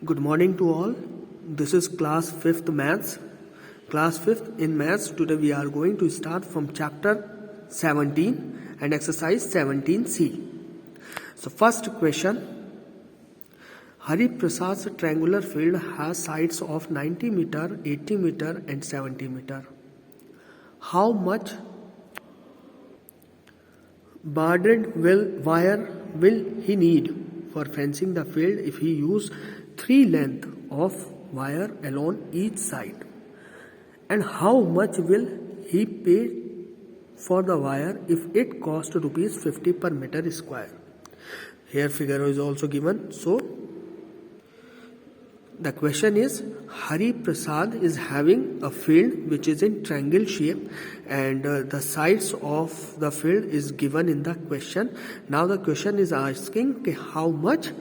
Good morning to all. This is class 5th maths. Class 5th in maths. Today we are going to start from chapter 17 and exercise 17C. So first question. Hari Prasad's triangular field has sides of 90 meter, 80 meter and 70 meter. How much barbed wire will he need for fencing the field if he use 3 length of wire along each side? And how much will he pay for the wire if it cost rupees 50 per meter square? Here figure is also given. So the question is, Hari Prasad is having a field which is in triangle shape and the sides of the field is given in the question. Now the question is asking how much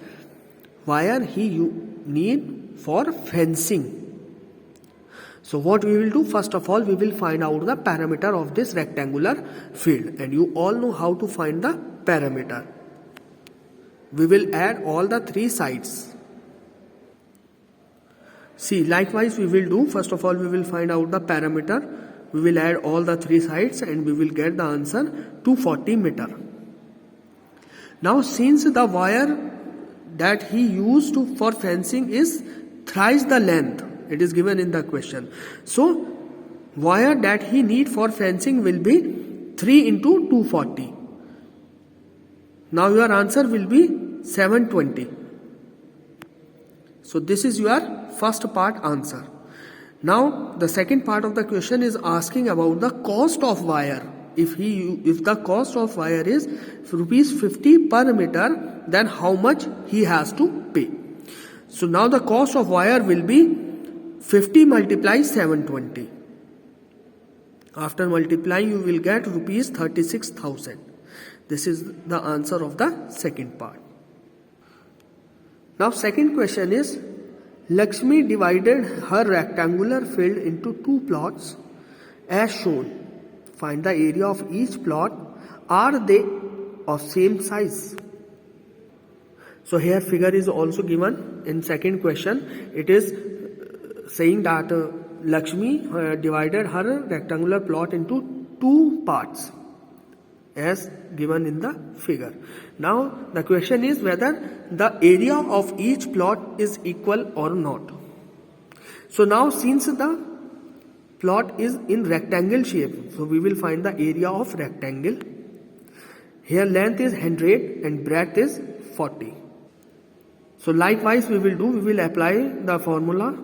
wire he need for fencing. So what we will do, first of all we will find out the parameter of this rectangular field, and you all know how to find the parameter. We will add all the 3 sides. See, likewise we will do, first of all we will find out the parameter, we will add all the 3 sides and we will get the answer 240 meter. Now since the wire that he used for fencing is thrice the length, it is given in the question. So wire that he need for fencing will be 3 into 240. Now your answer will be 720. So this is your first part answer. Now the second part of the question is asking about the cost of wire. If the cost of wire is rupees 50 per meter, then how much he has to pay? So now the cost of wire will be 50 multiply 720. After multiplying you will get rupees 36,000. This is the answer of the second part. Now second question is, Lakshmi divided her rectangular field into 2 plots as shown. Find the area of each plot. Are they of same size? So here figure is also given in second question. It is saying that Lakshmi divided her rectangular plot into 2 parts as given in the figure. Now the question is whether the area of each plot is equal or not. So now since the plot is in rectangle shape, so we will find the area of rectangle. Here length is 100 and breadth is 40. So likewise we will apply the formula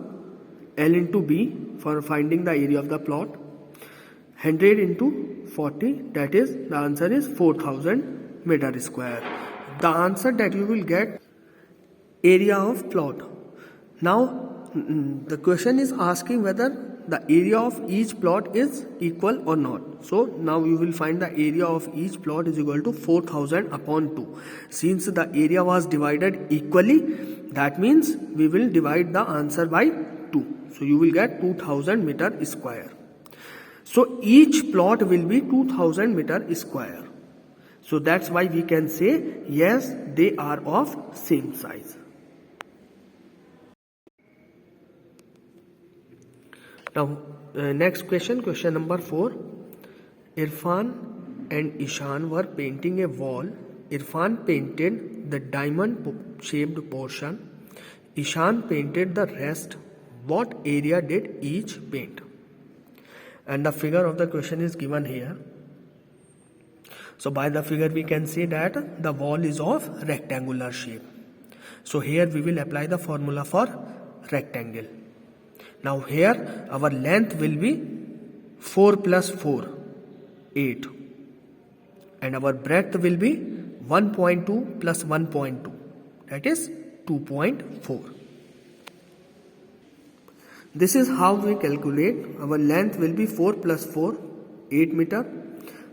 L into B for finding the area of the plot. 100 into 40, that is, the answer is 4000 meter square. The answer that you will get, area of plot. Now the question is asking whether the area of each plot is equal or not. So now you will find the area of each plot is equal to 4000 upon 2. Since the area was divided equally, that means we will divide the answer by 2. So you will get 2000 meter square. So each plot will be 2000 meter square. So that's why we can say yes, they are of same size. Now next question, question number 4. Irfan and Ishan were painting a wall. Irfan painted the diamond shaped portion. Ishan painted the rest. What area did each paint? And the figure of the question is given here. So by the figure we can see that the wall is of rectangular shape. So here we will apply the formula for rectangle. Now here our length will be 4 plus 4, 8. And our breadth will be 1.2 plus 1.2, that is 2.4. This is how we calculate. Our length will be 4 plus 4, 8 meter.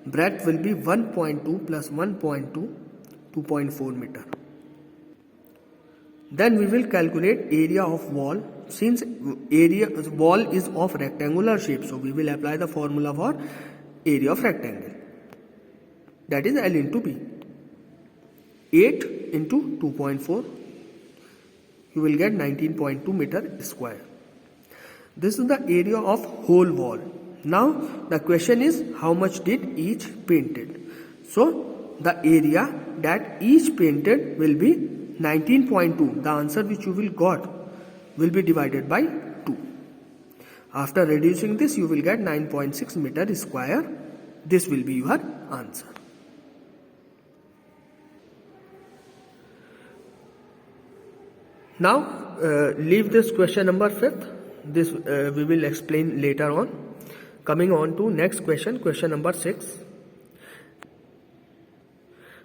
Breadth will be 1.2 plus 1.2, 2.4 meter. Then we will calculate area of wall. Since wall is of rectangular shape, so we will apply the formula for area of rectangle. That is L into B. 8 into 2.4. you will get 19.2 meter square. This is the area of whole wall. Now the question is how much did each painted. So the area that each painted will be 19.2. The answer which you will got will be divided by 2. After reducing this you will get 9.6 meter square. This will be your answer. Now leave this question number 5th. This we will explain later on. Coming on to next question, question number 6.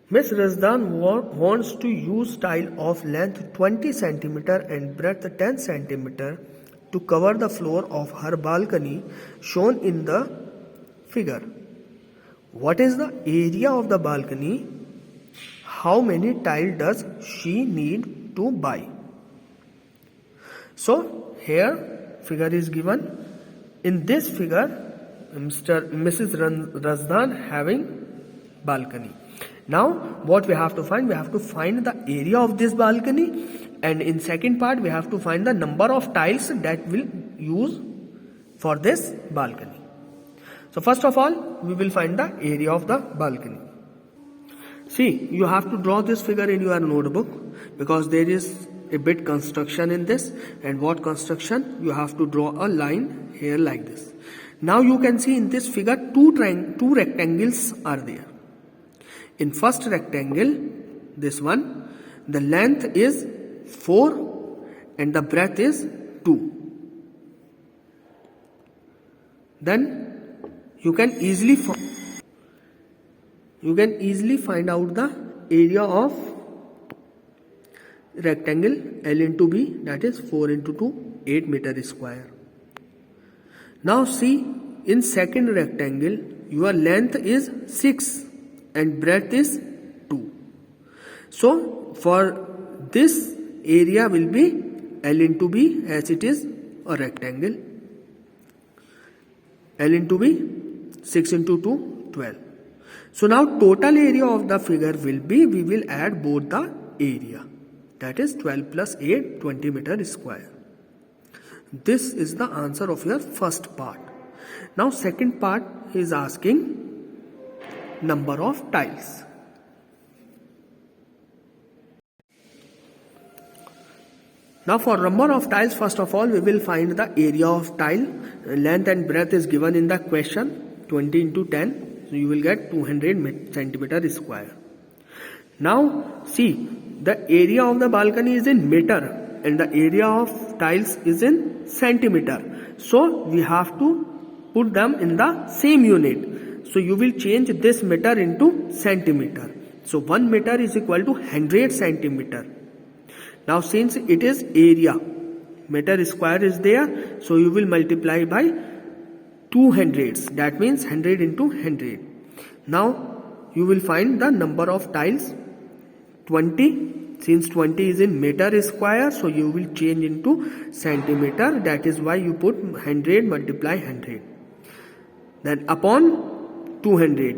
Miss Razdan wants to use tile of length 20 cm and breadth 10 cm to cover the floor of her balcony shown in the figure. What is the area of the balcony? How many tiles does she need to buy? So here figure is given. In this figure Mrs. Razdan having balcony. Now what we have to find? We have to find the area of this balcony, and in second part we have to find the number of tiles that will use for this balcony. So first of all we will find the area of the balcony. See, you have to draw this figure in your notebook because there is a bit construction in this. And what construction? You have to draw a line here like this. Now you can see in this figure two rectangles are there. In first rectangle, this one, the length is 4 and the breadth is 2. Then you can easily find out the area of rectangle L into B, that is 4 into 2, 8 meter square. Now see, in second rectangle your length is 6 and breadth is 2. So for this area will be L into B, as it is a rectangle. L into B, 6 into 2, 12. So now total area of the figure will be, we will add both the area, that is 12 plus 8, 20 meter square. This is the answer of your first part. Now second part is asking number of tiles. Now for number of tiles, first of all we will find the area of tile. Length and breadth is given in the question, 20 into 10. So you will get 200 centimeter square. Now see, the area of the balcony is in meter and the area of tiles is in centimeter. So we have to put them in the same unit. So you will change this meter into centimeter. So 1 meter is equal to 100 centimeter. Now since it is area, meter square is there, so you will multiply by 2 hundreds. That means 100 into 100. Now you will find the number of tiles, 20. Since 20 is in meter square, so you will change into centimeter. That is why you put 100 multiply 100. Then upon 200,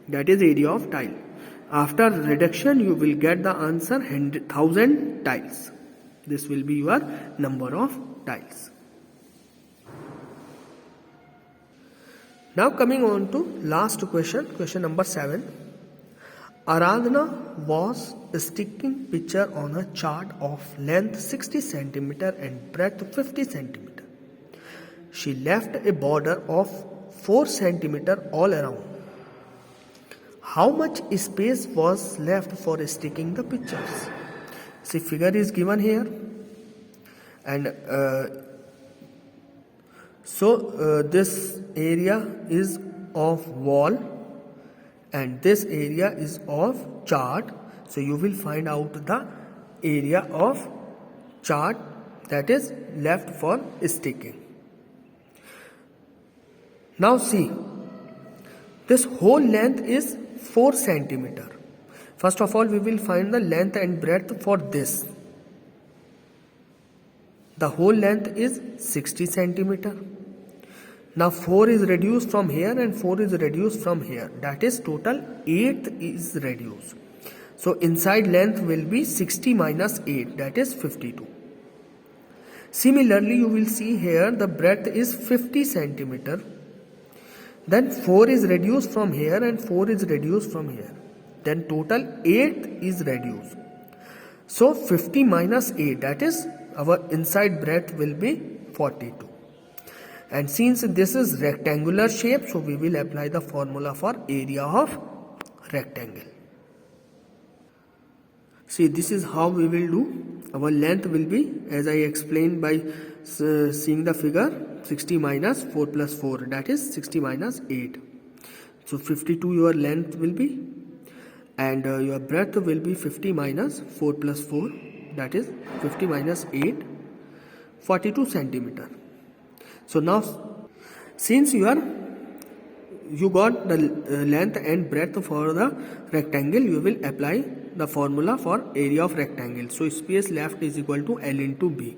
that is area of tile. After reduction you will get the answer 1000 tiles. This will be your number of tiles. Now coming on to last question, question number 7. Aradhana was sticking picture on a chart of length 60 cm and breadth 50 cm. She left a border of 4 cm all around. How much space was left for sticking the pictures? See, figure is given here, and this area is of wall and this area is of chart. So you will find out the area of chart that is left for sticking. Now see, this whole length is 4 centimeter. First of all we will find the length and breadth for this. The whole length is 60 centimeter. Now 4 is reduced from here and 4 is reduced from here. That is total 8 is reduced. So inside length will be 60 minus 8, that is 52. Similarly, you will see here the breadth is 50 centimeter. Then 4 is reduced from here and 4 is reduced from here. Then total 8 is reduced. So 50 minus 8, that is our inside breadth will be 42. And since this is rectangular shape, so we will apply the formula for area of rectangle. See, this is how we will do. Our length will be, as I explained by seeing the figure, 60 minus 4 plus 4, that is 60 minus 8. So 52 your length will be, and your breadth will be 50 minus 4 plus 4, that is 50 minus 8, 42 centimeter. So now, since you got the length and breadth for the rectangle, you will apply the formula for area of rectangle. So space left is equal to L into B,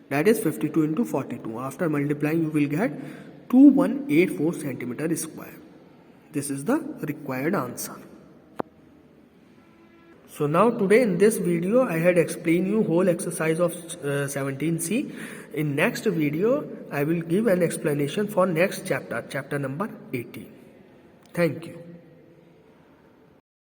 that is 52 into 42. After multiplying, you will get 2184 centimeter square. This is the required answer. So now today in this video I had explained you whole exercise of 17C. In next video I will give an explanation for next chapter, chapter number 18. Thank you.